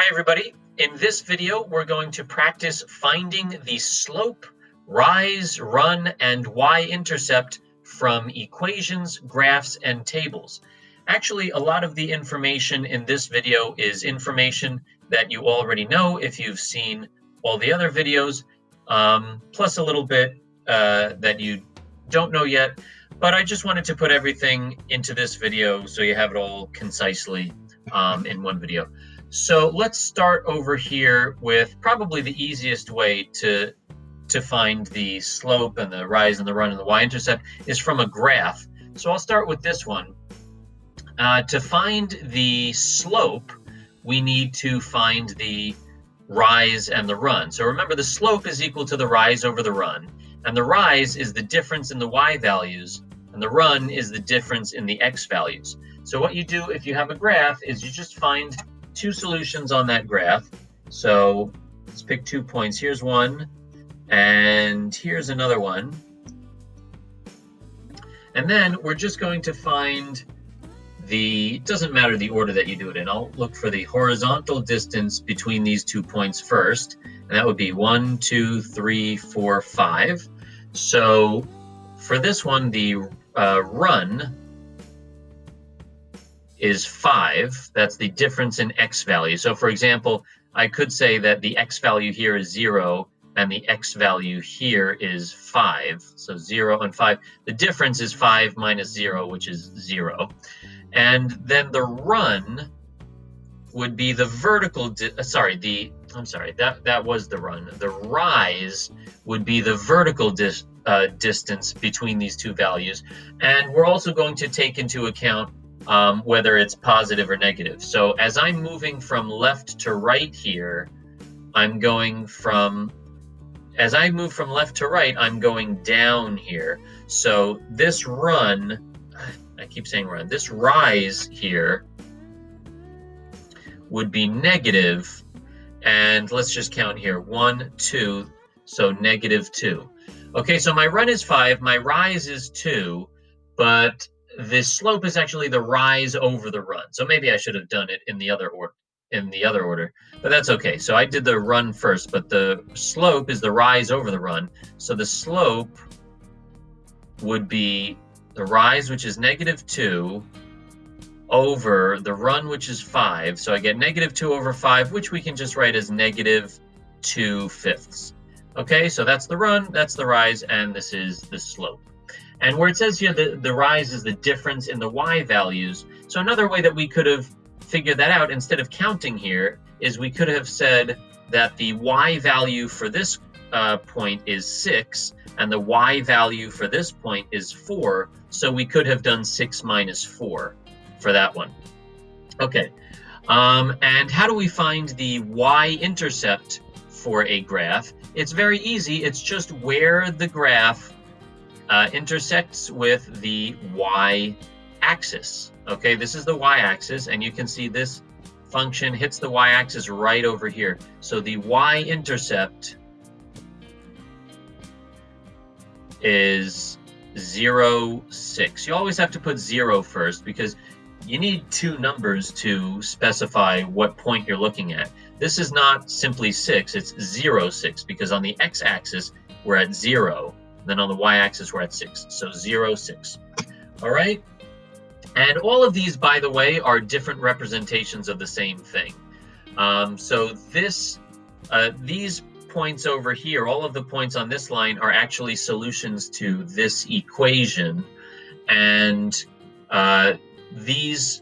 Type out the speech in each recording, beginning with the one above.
Hi everybody. In this video, we're going to practice finding the slope, rise, run, and y-intercept from equations, graphs, and tables. Actually, a lot of the information in this video is information that you already know if you've seen all the other videos, plus a little bit that you don't know yet. But I just wanted to put everything into this video so you have it all concisely in one video. So let's start over here with probably the easiest way to find the slope and the rise and the run and the y-intercept is from a graph. So I'll start with this one. To find the slope, we need to find the rise and the run. So remember, the slope is equal to the rise over the run, and the rise is the difference in the y values, and the run is the difference in the x values. So what you do if you have a graph is you just find two solutions on that graph. So let's pick 2 points. Here's one, and here's another one. And then we're just going to find it doesn't matter the order that you do it in. I'll look for the horizontal distance between these 2 points first, and that would be 1, 2, 3, 4, 5. So for this one, the run is 5. That's the difference in x value. So for example, I could say that the x value here is 0 and the x value here is 5. So 0 and 5. The difference is 5 minus 0, which is 0. And then the run would be the vertical, that was the run. The rise would be the vertical distance between these two values. And we're also going to take into account whether it's positive or negative. So as I'm moving from left to right here, as I move from left to right, I'm going down here. So this run, I keep saying run, this rise here would be negative, and let's just count here, 1, 2, so -2. Okay, so my run is 5, my rise is 2, but the slope is actually the rise over the run. So maybe I should have done it in the other order, but that's okay. So I did the run first, but the slope is the rise over the run. So the slope would be the rise, which is -2, over the run, which is 5. So I get -2 over 5, which we can just write as -2/5. Okay, so that's the run, that's the rise, and this is the slope. And where it says here the rise is the difference in the y values. So another way that we could have figured that out, instead of counting here, is we could have said that the y value for this point is 6, and the y value for this point is 4. So we could have done 6 minus 4 for that one. Okay, and how do we find the y-intercept for a graph? It's very easy. It's just where the graph intersects with the y-axis. Okay, this is the y-axis, and you can see this function hits the y-axis right over here. So the y-intercept is 0, 6. You always have to put 0 first because you need two numbers to specify what point you're looking at. This is not simply 6, it's 0, 6, because on the x-axis we're at 0. Then on the y-axis, we're at 6. So 0, 6. All right? And all of these, by the way, are different representations of the same thing. So these points over here, all of the points on this line are actually solutions to this equation. And these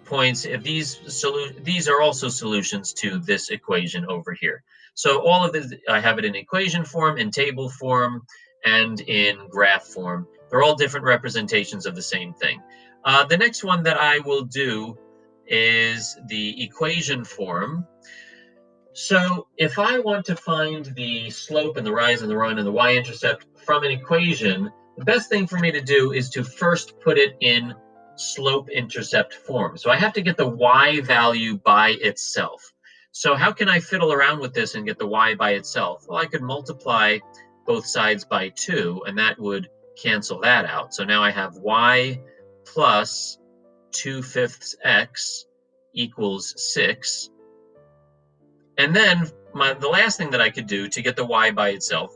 points, these are also solutions to this equation over here. So all of this, I have it in equation form, in table form, and in graph form. They're all different representations of the same thing. The next one that I will do is the equation form. So if I want to find the slope and the rise and the run and the y-intercept from an equation, the best thing for me to do is to first put it in slope-intercept form. So I have to get the y value by itself. So how can I fiddle around with this and get the y by itself? Well, I could multiply both sides by 2, and that would cancel that out. So now I have y plus 2/5 x equals 6. And then the last thing that I could do to get the y by itself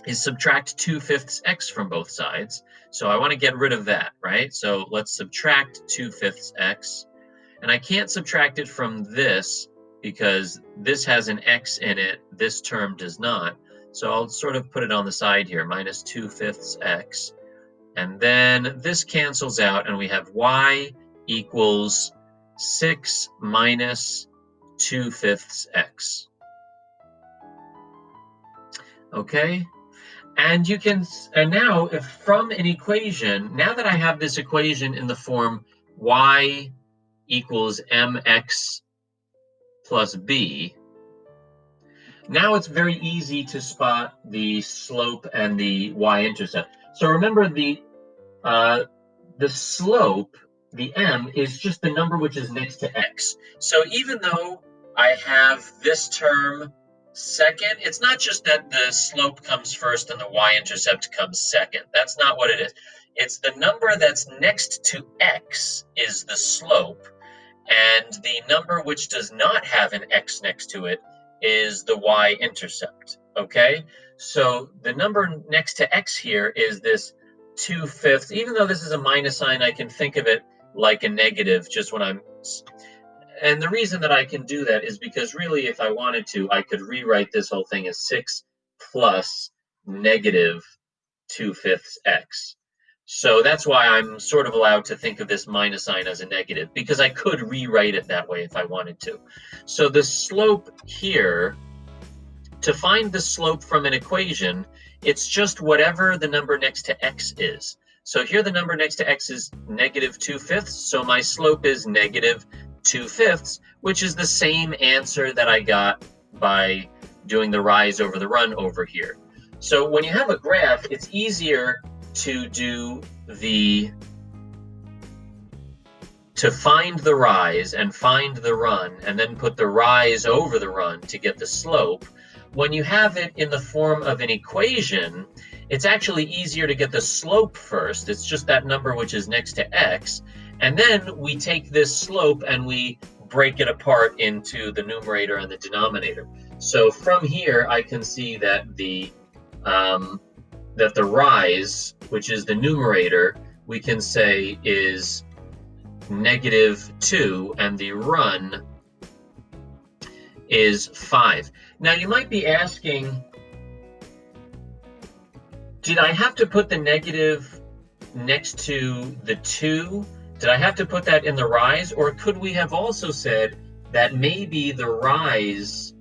is subtract 2/5 x from both sides. So I want to get rid of that, right? So let's subtract 2/5 x. And I can't subtract it from this because this has an x in it, this term does not. So I'll sort of put it on the side here, minus 2/5 x. And then this cancels out, and we have y equals 6 minus 2/5 x. Okay? And you can, and now if from an equation, now that I have this equation in the form y equals mx plus b, now it's very easy to spot the slope and the y-intercept. So remember the slope, the m, is just the number which is next to x. So even though I have this term second, it's not just that the slope comes first and the y-intercept comes second. That's not what it is. It's the number that's next to x is the slope, and the number which does not have an x next to it is the y-intercept, okay? So the number next to x here is this 2/5. Even though this is a minus sign, I can think of it like a negative just when I'm... And the reason that I can do that is because really, if I wanted to, I could rewrite this whole thing as 6 plus negative 2/5 x. So that's why I'm sort of allowed to think of this minus sign as a negative, because I could rewrite it that way if I wanted to. So the slope here, to find the slope from an equation, it's just whatever the number next to x is. So here the number next to x is negative 2/5, so my slope is negative 2/5, which is the same answer that I got by doing the rise over the run over here. So when you have a graph, it's easier to do to find the rise and find the run and then put the rise over the run to get the slope. When you have it in the form of an equation, it's actually easier to get the slope first. It's just that number which is next to x. And then we take this slope and we break it apart into the numerator and the denominator. So from here, I can see that the rise, which is the numerator, we can say is -2, and the run is 5. Now you might be asking, did I have to put the negative next to the 2? Did I have to put that in the rise? Or could we have also said that maybe the rise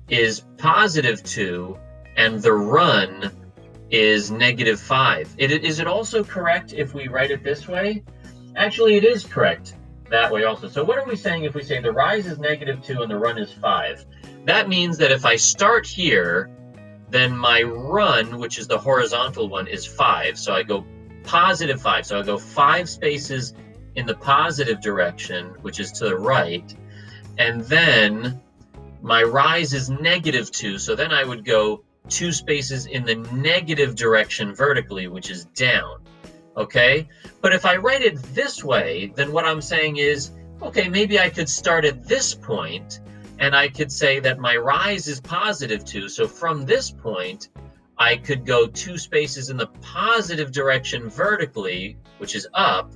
is +2 and the run is -5? Is it also correct if we write it this way? Actually, it is correct that way also. So what are we saying if we say the rise is -2 and the run is 5? That means that if I start here, then my run, which is the horizontal one, is 5. So I go +5. So I go 5 spaces in the positive direction, which is to the right. And then my rise is -2. So then I would go 2 spaces in the negative direction vertically, which is down. Okay? But if I write it this way, then what I'm saying is, okay, maybe I could start at this point and I could say that my rise is +2. So from this point, I could go 2 spaces in the positive direction vertically, which is up.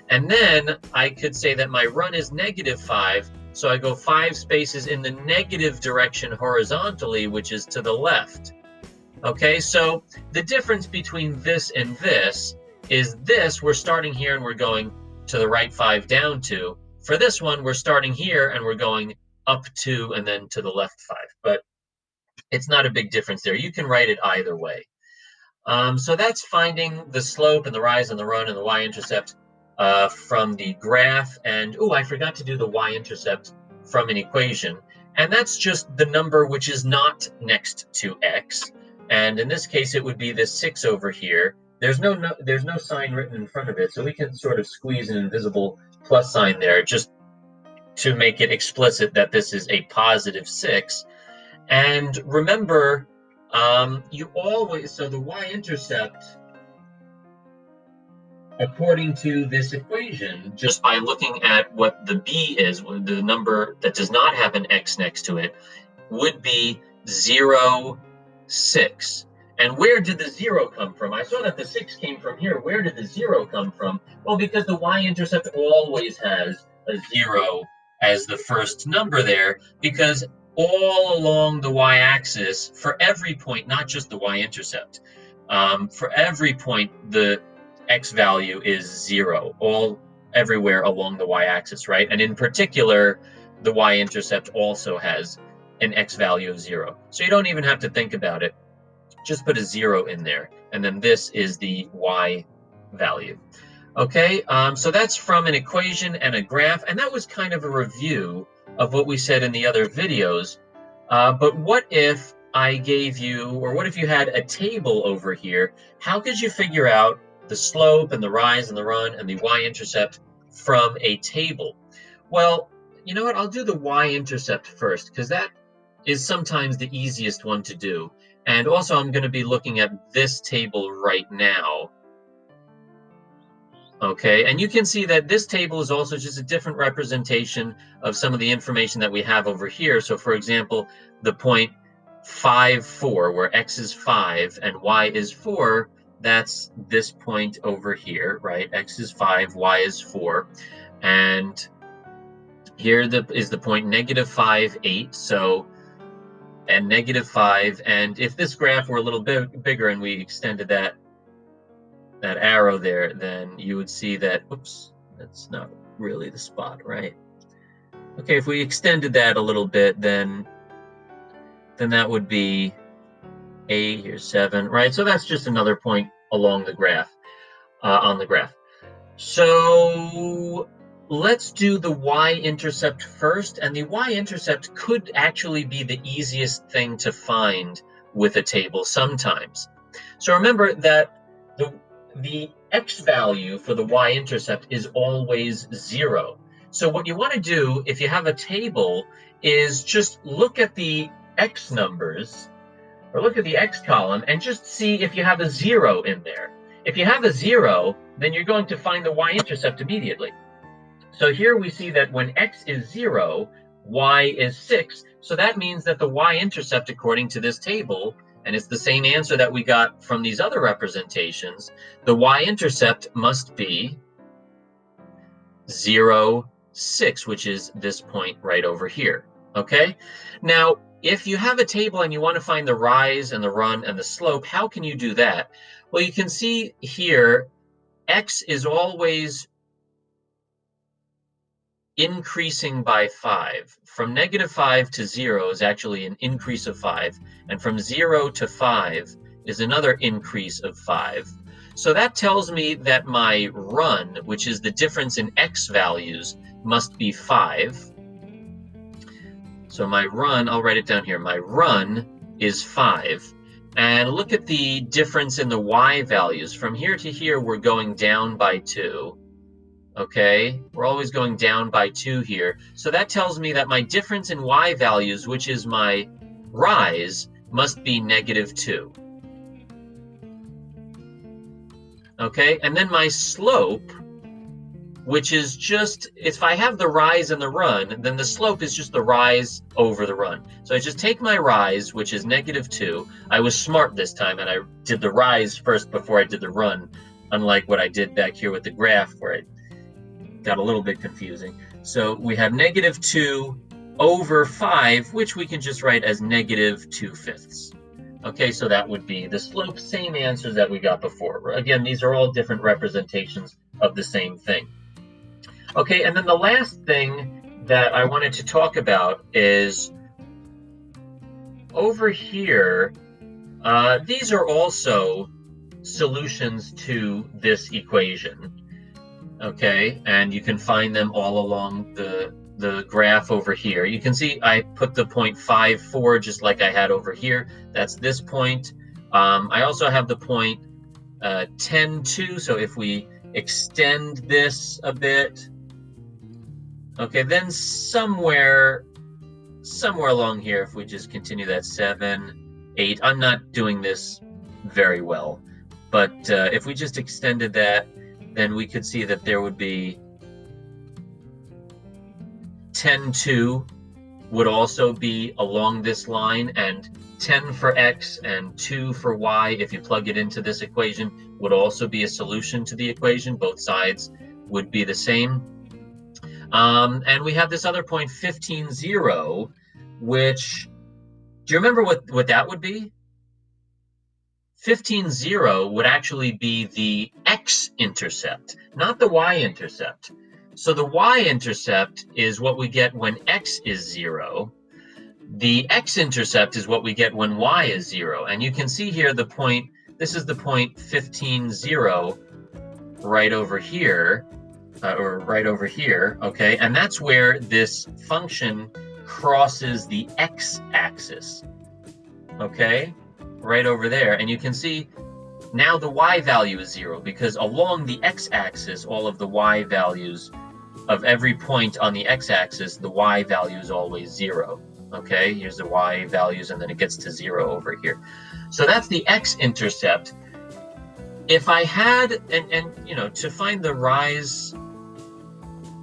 And then I could say that my run is -5. So I go 5 spaces in the negative direction horizontally, which is to the left. Okay, so the difference between this and this is this, we're starting here and we're going to the right 5 down 2. For this one, we're starting here and we're going up 2 and then to the left 5. But it's not a big difference there. You can write it either way. So that's finding the slope and the rise and the run and the y-intercept from the graph. And, oh, I forgot to do the y-intercept from an equation. And that's just the number which is not next to x. And in this case, it would be this 6 over here. There's no sign written in front of it, so we can sort of squeeze an invisible plus sign there just to make it explicit that this is a +6. And remember, so the y-intercept, according to this equation, just by looking at what the b is, the number that does not have an x next to it, would be 0, 6. And where did the 0 come from? I saw that the 6 came from here. Where did the 0 come from? Well, because the y-intercept always has a 0 as the first number there, because all along the y-axis, for every point, not just the y-intercept, for every point, the x value is 0, everywhere along the y-axis, right? And in particular, the y-intercept also has an x value of 0. So you don't even have to think about it. Just put a 0 in there, and then this is the y value. Okay, so that's from an equation and a graph, and that was kind of a review of what we said in the other videos. But what if I gave you, or what if you had a table over here? How could you figure out the slope and the rise and the run and the y-intercept from a table? Well, you know what? I'll do the y-intercept first, because that is sometimes the easiest one to do. And also, I'm going to be looking at this table right now. Okay, and you can see that this table is also just a different representation of some of the information that we have over here. So for example, the point 5, 4, where x is 5 and y is 4, that's this point over here, right? X is 5, y is 4. And here is the point -5, 8. So, and -5. And if this graph were a little bit bigger and we extended that arrow there, then you would see that, oops, that's not really the spot, right? Okay, if we extended that a little bit, then that would be 8, here's 7, right? So that's just another point along the graph, on the graph. So let's do the y-intercept first, and the y-intercept could actually be the easiest thing to find with a table sometimes. So remember that the x value for the y-intercept is always 0. So what you want to do if you have a table is just look at the x numbers, or look at the x column, and just see if you have a 0 in there. If you have a 0, then you're going to find the y-intercept immediately. So here we see that when x is 0, y is 6. So that means that the y-intercept, according to this table, and it's the same answer that we got from these other representations, the y-intercept must be 0, 6, which is this point right over here. Okay? Now, if you have a table and you want to find the rise and the run and the slope, how can you do that? Well, you can see here, x is always increasing by 5. From -5 to 0 is actually an increase of 5, and from 0 to 5 is another increase of 5. So that tells me that my run, which is the difference in x values, must be 5. So my run, I'll write it down here, my run is 5. And look at the difference in the y values. From here to here, we're going down by 2. Okay, we're always going down by 2 here. So that tells me that my difference in y values, which is my rise, must be -2. Okay, and then my slope, which is just, if I have the rise and the run, then the slope is just the rise over the run. So I just take my rise, which is -2. I was smart this time, and I did the rise first before I did the run, unlike what I did back here with the graph, where it got a little bit confusing. So we have -2 over 5, which we can just write as -2/5. Okay, so that would be the slope, same answers that we got before. Again, these are all different representations of the same thing. Okay, and then the last thing that I wanted to talk about is over here, these are also solutions to this equation. Okay, and you can find them all along the graph over here. You can see I put the point 5, 4 just like I had over here. That's this point. I also have the point 10, 2. So if we extend this a bit, okay, then somewhere along here, if we just continue that 7, 8, I'm not doing this very well, but if we just extended that, then we could see that there would be 10, 2 would also be along this line, and 10 for x and 2 for y, if you plug it into this equation, would also be a solution to the equation. Both sides would be the same. And we have this other point, 15, 0, which, do you remember what that would be? 15, 0 would actually be the x-intercept, not the y-intercept. So the y-intercept is what we get when x is 0. The x-intercept is what we get when y is 0. And you can see here the point, this is the point 15, 0 right over here, or right over here, okay? And that's where this function crosses the x-axis, okay? Right over there. And you can see now the y value is 0, because along the x-axis, all of the y values of every point on the x-axis, the y value is always 0. Okay, here's the y values, and then it gets to 0 over here. So that's the x-intercept. If I had, and you know, to find the rise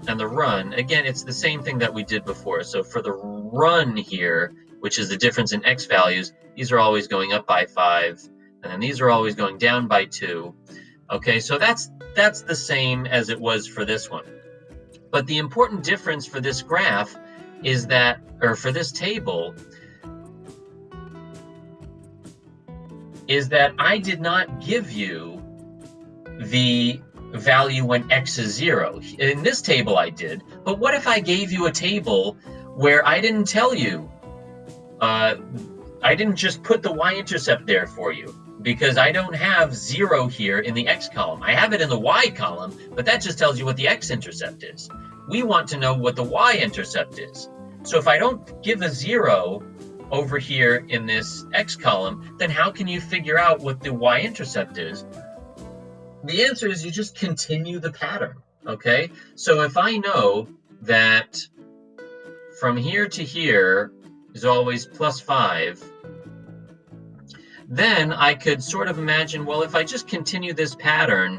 and the run, again, it's the same thing that we did before. So for the run here, which is the difference in x values, these are always going up by 5, and then these are always going down by 2. Okay, so that's the same as it was for this one. But the important difference for this graph is that, or for this table, is that I did not give you the value when x is 0. In this table I did, but what if I gave you a table where I didn't tell you, I didn't just put the y-intercept there for you, because I don't have 0 here in the x column. I have it in the y column, but that just tells you what the x-intercept is. We want to know what the y-intercept is. So if I don't give a 0 over here in this x column, then how can you figure out what the y-intercept is? The answer is you just continue the pattern, okay? So if I know that from here to here is always plus 5, then I could sort of imagine, well, if I just continue this pattern,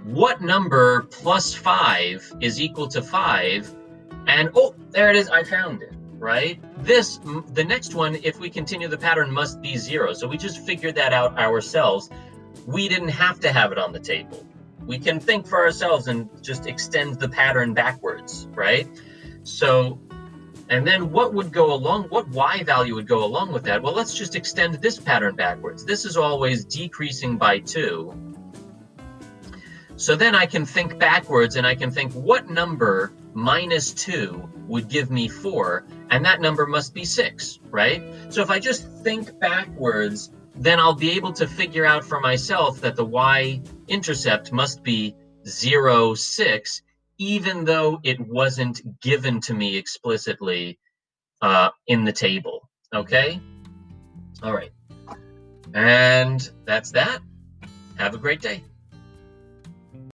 what number plus 5 is equal to 5? And oh, there it is, I found it, right? The next one, if we continue the pattern, must be 0. So we just figured that out ourselves. We didn't have to have it on the table. We can think for ourselves and just extend the pattern backwards, right? So, and then what would go along, what y value would go along with that? Well, let's just extend this pattern backwards. This is always decreasing by 2. So then I can think backwards, and I can think what number minus 2 would give me 4, and that number must be 6, right? So if I just think backwards, then I'll be able to figure out for myself that the y-intercept must be 0, 6, even though it wasn't given to me explicitly in the table, okay? All right, and that's that. Have a great day.